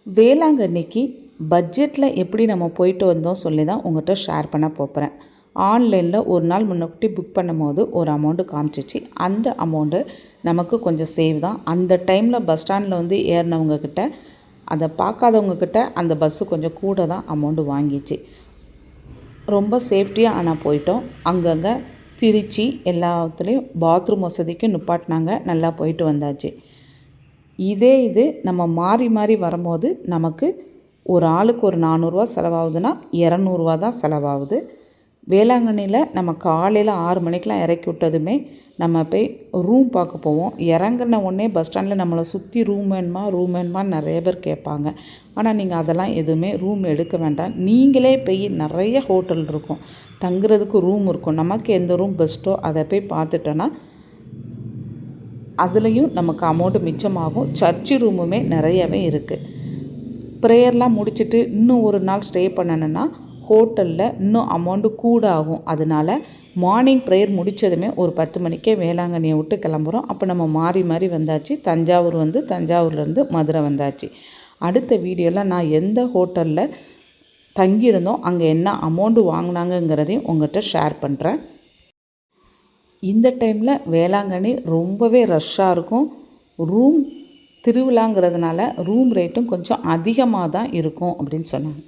வேளாங்கண்ணிக்கு பட்ஜெட்டில் எப்படி நம்ம போயிட்டு வந்தோம் சொல்லி தான் உங்கள்கிட்ட ஷேர் பண்ண போகிறேன். ஆன்லைனில் ஒரு நாள் முன்னாடி புக் பண்ணும்போது ஒரு அமௌண்ட்டு காமிச்சிச்சு. அந்த அமௌண்ட்டு நமக்கு கொஞ்சம் சேவ் தான். அந்த டைமில் பஸ் ஸ்டாண்டில் வந்து ஏறினவங்கக்கிட்ட அதை பார்க்காதவங்கக்கிட்ட அந்த பஸ்ஸு கொஞ்சம் கூட தான் அமௌண்ட்டு வாங்கிச்சு. ரொம்ப சேஃப்டியாக ஆனால் போயிட்டோம். அங்கங்கே திருச்சி எல்லாத்துலேயும் பாத்ரூம் வசதிக்கும் நிப்பாட்டினாங்க. நல்லா போயிட்டு வந்தாச்சு. இது நம்ம மாறி மாறி வரும்போது நமக்கு ஒரு ஆளுக்கு ஒரு 400 செலவாகுதுன்னா 200 தான் செலவாகுது. வேளாங்கண்ணியில் நம்ம காலையில் 6 மணிக்கெலாம் இறக்கி விட்டதுமே நம்ம போய் ரூம் பார்க்க போவோம். இறங்கின உடனே பஸ் ஸ்டாண்டில் நம்மளை சுற்றி ரூம் வேணுமான்னு நிறைய பேர் கேட்பாங்க. ஆனால் நீங்கள் அதெல்லாம் எதுவுமே ரூம் எடுக்க வேண்டாம். நீங்களே போய் நிறைய ஹோட்டல் இருக்கும், தங்குறதுக்கு ரூம் இருக்கும். நமக்கு எந்த ரூம் பெஸ்ட்டோ அதை போய் பார்த்துட்டோன்னா அதுலேயும் நமக்கு அமௌண்ட்டு மிச்சமாகும். சர்ச்சு ரூமுமே நிறையவே இருக்குது. ப்ரேயர்லாம் முடிச்சுட்டு இன்னும் ஒரு நாள் ஸ்டே பண்ணணுன்னா ஹோட்டலில் இன்னும் அமௌண்ட்டு கூட ஆகும். அதனால் மார்னிங் ப்ரேயர் முடித்ததுமே ஒரு 10 மணிக்கே வேளாங்கண்ணியை விட்டு கிளம்புறோம். அப்போ நம்ம மாறி மாறி வந்தாச்சு. தஞ்சாவூர் வந்து தஞ்சாவூர்லேருந்து மதுரை வந்தாச்சு. அடுத்த வீடியோவில் நான் எந்த ஹோட்டலில் தங்கியிருந்தோம், அங்கே என்ன அமௌண்ட்டு வாங்கினாங்கங்கிறதையும் உங்கள்கிட்ட ஷேர் பண்ணுறேன். இந்த டைமில் வேளாங்கண்ணி ரொம்பவே ரஷ்ஷாக இருக்கும். ரூம் திருவிழாங்கிறதுனால ரூம் ரேட்டும் கொஞ்சம் அதிகமாக தான் இருக்கும் அப்படின்னு சொன்னாங்க.